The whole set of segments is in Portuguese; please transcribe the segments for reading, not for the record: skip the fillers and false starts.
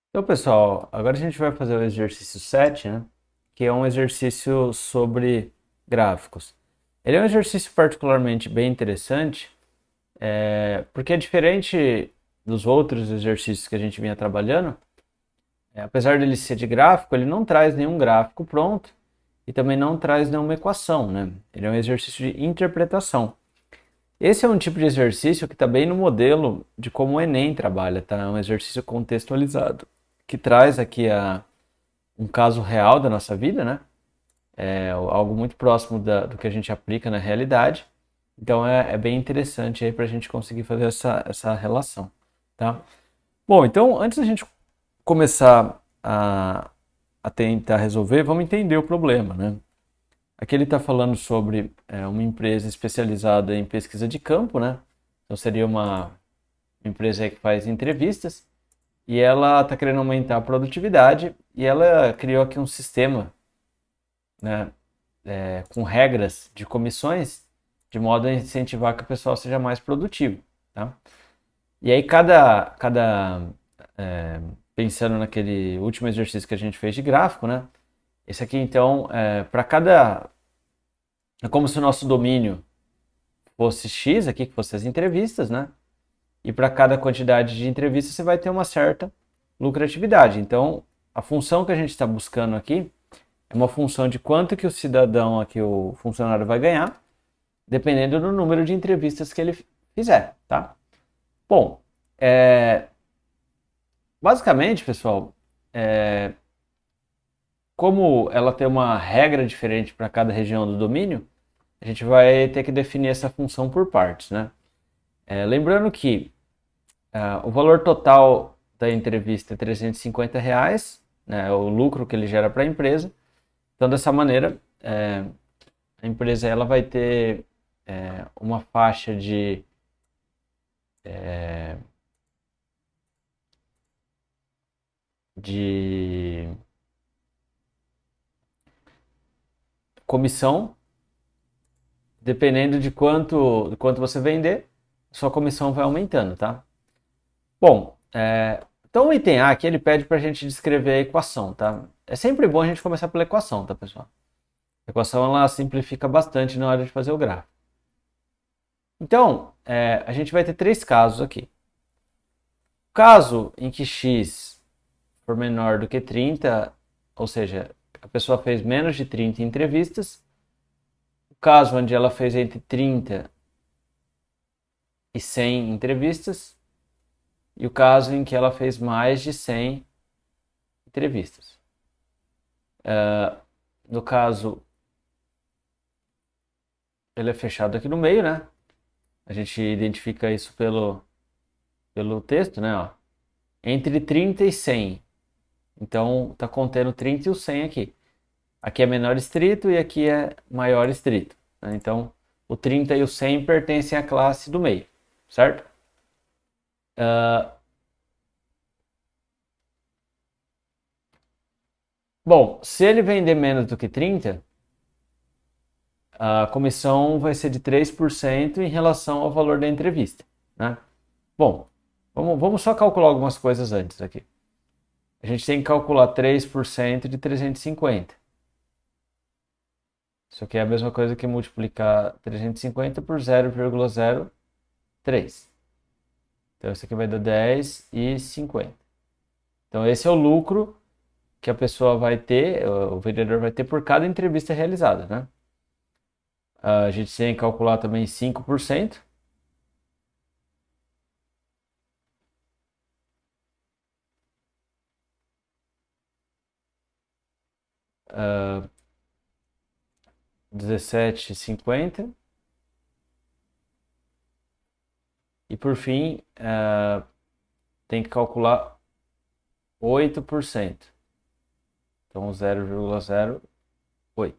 Então, pessoal, agora a gente vai fazer o exercício 7, né? Que é um exercício sobre gráficos. Ele é um exercício particularmente bem interessante, porque é diferente dos outros exercícios que a gente vinha trabalhando. Apesar dele ser de gráfico, ele não traz nenhum gráfico pronto e também não traz nenhuma equação, né? Ele é um exercício de interpretação. Esse é um tipo de exercício que está bem no modelo de como o Enem trabalha, tá? É um exercício contextualizado, que traz aqui um caso real da nossa vida, né? É algo muito próximo do que a gente aplica na realidade. Então é bem interessante aí para a gente conseguir fazer essa relação, tá? Bom, então antes da gente começar a tentar resolver, vamos entender o problema, né? Aqui ele está falando sobre uma empresa especializada em pesquisa de campo, né? Então seria uma empresa aí que faz entrevistas e ela está querendo aumentar a produtividade e ela criou aqui um sistema, né, com regras de comissões, de modo a incentivar que o pessoal seja mais produtivo, tá? E aí pensando naquele último exercício que a gente fez de gráfico, né? Esse aqui então, para cada, é como se o nosso domínio fosse X aqui, que fosse as entrevistas, né? E para cada quantidade de entrevistas você vai ter uma certa lucratividade. Então, a função que a gente está buscando aqui é uma função de quanto que o cidadão aqui, o funcionário vai ganhar, dependendo do número de entrevistas que ele fizer, tá? Bom, basicamente, pessoal, como ela tem uma regra diferente para cada região do domínio, a gente vai ter que definir essa função por partes, né? Lembrando que o valor total da entrevista é R$ 350, né, é o lucro que ele gera para a empresa. Então, dessa maneira, a empresa ela vai ter uma faixa de comissão, dependendo de quanto você vender, sua comissão vai aumentando, tá? Bom, então o item A aqui ele pede para a gente descrever a equação, tá? É sempre bom a gente começar pela equação, tá, pessoal? A equação ela simplifica bastante na hora de fazer o gráfico. Então, a gente vai ter três casos aqui. O caso em que x for menor do que 30, ou seja, a pessoa fez menos de 30 entrevistas. O caso onde ela fez entre 30 e 100 entrevistas. E o caso em que ela fez mais de 100 entrevistas. No caso, ele é fechado aqui no meio, né? A gente identifica isso pelo texto, né? Ó. Entre 30 e 100. Então, está contendo 30 e o 100 aqui. Aqui é menor estrito e aqui é maior estrito, né? Então, o 30 e o 100 pertencem à classe do meio, certo? Bom, se ele vender menos do que 30, a comissão vai ser de 3% em relação ao valor da entrevista, né? Bom, vamos só calcular algumas coisas antes aqui. A gente tem que calcular 3% de 350. Isso aqui é a mesma coisa que multiplicar 350 por 0,03. Então, isso aqui vai dar 10,50. Então, esse é o lucro que a pessoa vai ter, o vendedor vai ter por cada entrevista realizada, né? A gente tem que calcular também 5%. Uh, 17,50. E por fim, tem que calcular 8%. Então 0,08.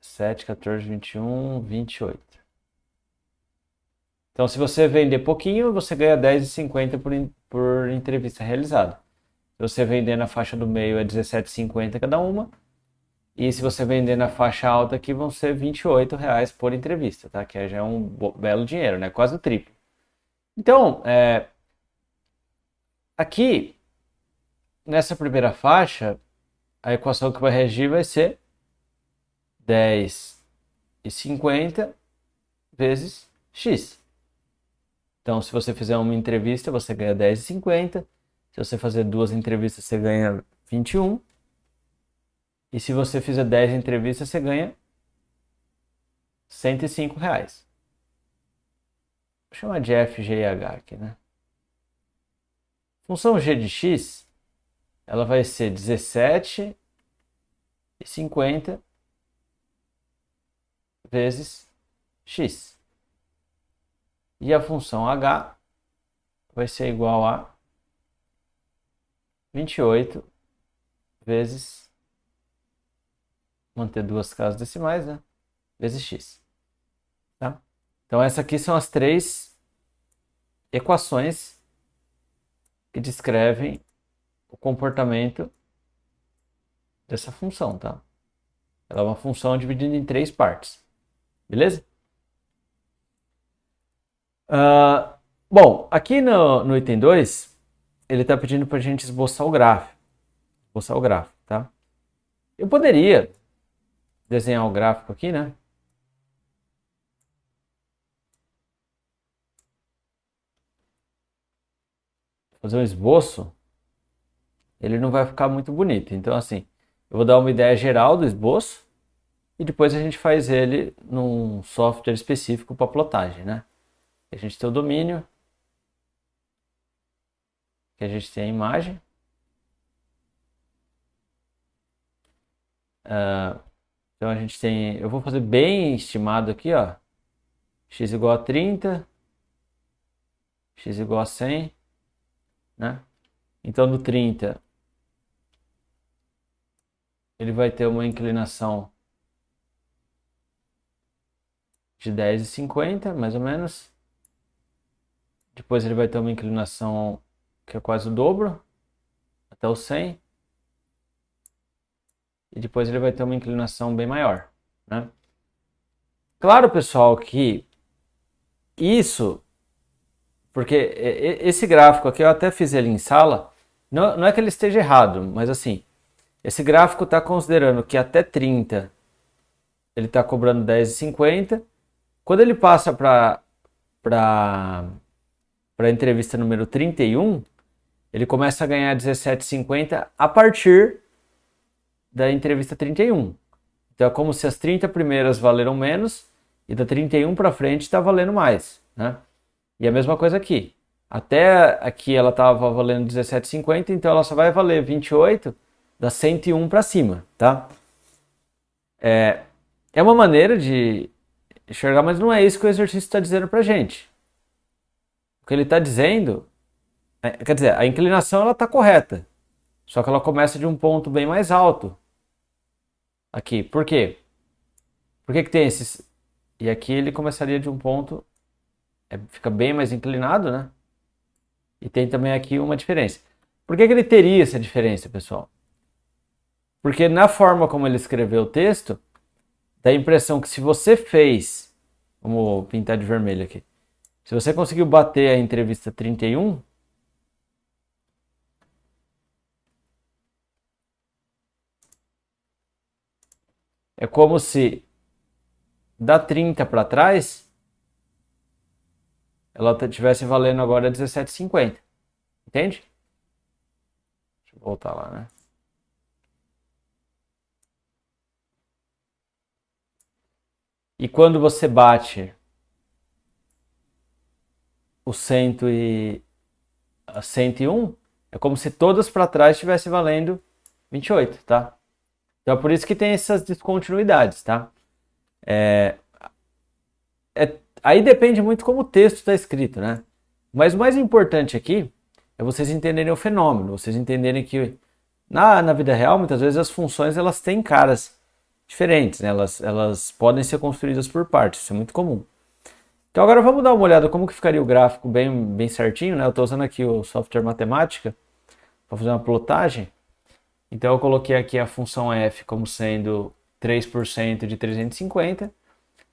7, 14, 21, 28. Então, se você vender pouquinho, você ganha 10,50 por entrevista realizada. Se você vender na faixa do meio, é 17,50 cada uma. E se você vender na faixa alta aqui, vão ser R$ 28 por entrevista, tá? Que já é um belo dinheiro, né? Quase o triplo. Então, Aqui, nessa primeira faixa, a equação que vai regir vai ser 10,50 vezes x. Então, se você fizer uma entrevista, você ganha 10,50. Se você fazer 2 entrevistas, você ganha 21. E se você fizer 10 entrevistas, você ganha R$ 105. Vou chamar de f, g e h aqui, né? Função g de x, ela vai ser 17,50 vezes x. E a função h vai ser igual a 28 vezes, manter duas casas decimais, né? Vezes x. Tá? Então, essas aqui são as 3 equações que descrevem o comportamento dessa função, tá? Ela é uma função dividida em 3 partes. Beleza? Bom, aqui no item 2, ele está pedindo para a gente esboçar o gráfico. Esboçar o gráfico, tá? Eu poderia desenhar o gráfico aqui, né? Fazer um esboço, ele não vai ficar muito bonito. Então, assim, eu vou dar uma ideia geral do esboço e depois a gente faz ele num software específico para plotagem, né? A gente tem o domínio, que a gente tem a imagem. Então a gente tem, eu vou fazer bem estimado aqui, ó, x igual a 30, x igual a 100, né? Então no 30 ele vai ter uma inclinação de 10,50, mais ou menos. Depois ele vai ter uma inclinação que é quase o dobro, até o 100. E depois ele vai ter uma inclinação bem maior, né? Claro, pessoal, que isso, porque esse gráfico aqui eu até fiz ele em sala, não é que ele esteja errado, mas assim, esse gráfico está considerando que até 30 ele está cobrando 10,50. Quando ele passa para a entrevista número 31, ele começa a ganhar 17,50 a partir da entrevista 31. Então é como se as 30 primeiras valeram menos e da 31 para frente está valendo mais, né? E a mesma coisa aqui. Até aqui ela estava valendo 17,50, então ela só vai valer 28 da 101 para cima, tá? É uma maneira de enxergar, mas não é isso que o exercício está dizendo para gente. O que ele está dizendo, quer dizer, a inclinação ela está correta, só que ela começa de um ponto bem mais alto. Aqui, por quê? Por que tem esses... E aqui ele começaria de um ponto, fica bem mais inclinado, né? E tem também aqui uma diferença. Por que ele teria essa diferença, pessoal? Porque na forma como ele escreveu o texto, dá a impressão que se você fez, vamos pintar de vermelho aqui, se você conseguiu bater a entrevista 31, é como se da 30 para trás, ela estivesse valendo agora 17,50. Entende? Deixa eu voltar lá, né? E quando você bate o 101, é como se todas para trás estivesse valendo 28, tá? Então é por isso que tem essas descontinuidades, tá? Aí depende muito como o texto está escrito, né? Mas o mais importante aqui é vocês entenderem o fenômeno, vocês entenderem que na vida real, muitas vezes as funções elas têm caras diferentes, né? Elas podem ser construídas por partes, isso é muito comum. Então agora vamos dar uma olhada como que ficaria o gráfico bem certinho, né? Eu estou usando aqui o software Matemática para fazer uma plotagem. Então eu coloquei aqui a função f como sendo 3% de 350,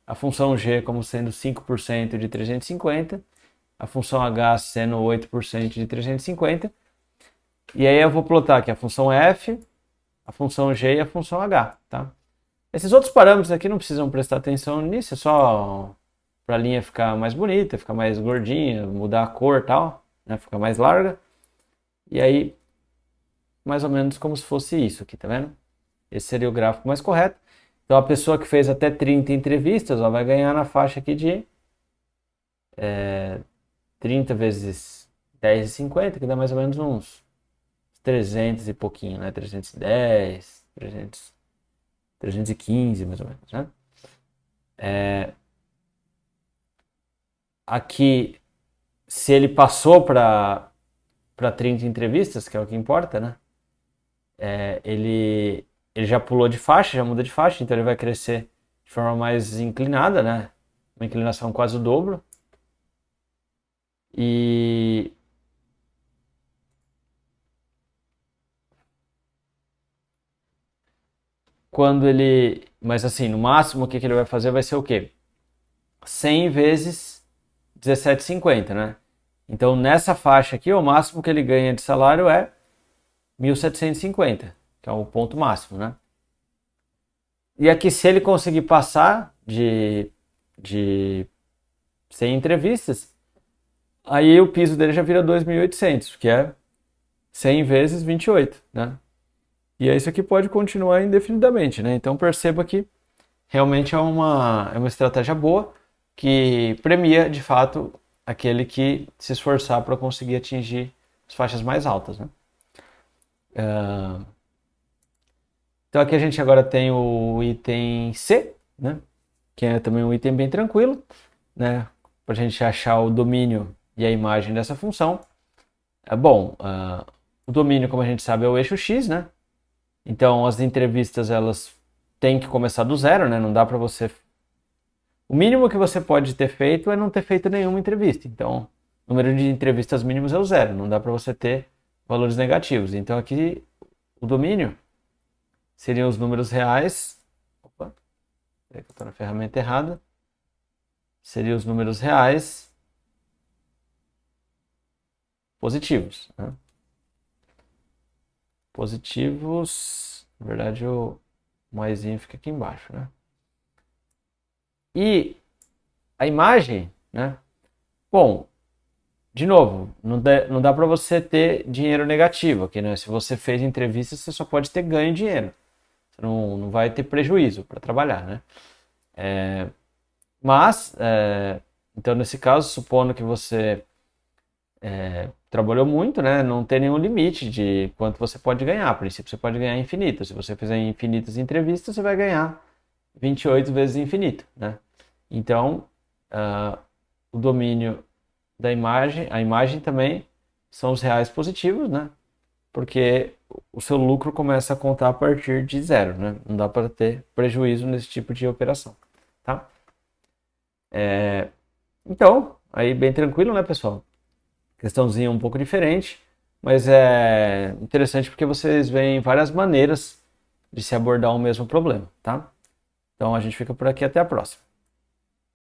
a função g como sendo 5% de 350, a função h sendo 8% de 350, E aí eu vou plotar aqui a função f, a função g e a função h, tá? Esses outros parâmetros aqui não precisam prestar atenção nisso, é só para a linha ficar mais bonita, ficar mais gordinha, mudar a cor e tal, né? Ficar mais larga. E aí, mais ou menos como se fosse isso aqui, tá vendo? Esse seria o gráfico mais correto. Então a pessoa que fez até 30 entrevistas, ó, vai ganhar na faixa aqui de 30 vezes 10,50, que dá mais ou menos uns 300 e pouquinho, né? 310, 315 mais ou menos, né? Aqui, se ele passou para 30 entrevistas, que é o que importa, né? Ele já pulou de faixa, já muda de faixa, então ele vai crescer de forma mais inclinada, né? Uma inclinação quase o dobro. E quando ele... Mas assim, no máximo o que ele vai fazer vai ser o quê? 100 vezes 17,50, né? Então nessa faixa aqui, o máximo que ele ganha de salário é 1.750, que é o ponto máximo, né? E aqui, se ele conseguir passar de 100 entrevistas, aí o piso dele já vira 2.800, que é 100 vezes 28, né? E aí isso aqui pode continuar indefinidamente, né? Então perceba que realmente é uma estratégia boa que premia, de fato, aquele que se esforçar para conseguir atingir as faixas mais altas, né? Então aqui a gente agora tem o item C, né? Que é também um item bem tranquilo, né? Para a gente achar o domínio e a imagem dessa função. O domínio, como a gente sabe, é o eixo X, né? Então as entrevistas elas têm que começar do zero, né? Não dá para você... O mínimo que você pode ter feito é não ter feito nenhuma entrevista. Então o número de entrevistas mínimos é o zero, não dá para você ter valores negativos. Então aqui o domínio seriam os números reais. Opa, eu estou na ferramenta errada. Seriam os números reais positivos, né? Positivos, na verdade o maisinho fica aqui embaixo, né? E a imagem, né? Bom, de novo, não dá para você ter dinheiro negativo aqui, né? Se você fez entrevista, você só pode ter ganho de dinheiro. Você não vai ter prejuízo para trabalhar, né? Então nesse caso, supondo que você trabalhou muito, né? Não tem nenhum limite de quanto você pode ganhar. A princípio, você pode ganhar infinito. Se você fizer infinitas entrevistas, você vai ganhar 28 vezes infinito, né? Então, o domínio da imagem, a imagem também são os reais positivos, né? Porque o seu lucro começa a contar a partir de zero, né? Não dá para ter prejuízo nesse tipo de operação, tá? Então, aí bem tranquilo, né, pessoal? Questãozinha um pouco diferente, mas é interessante porque vocês veem várias maneiras de se abordar o mesmo problema, tá? Então a gente fica por aqui, até a próxima.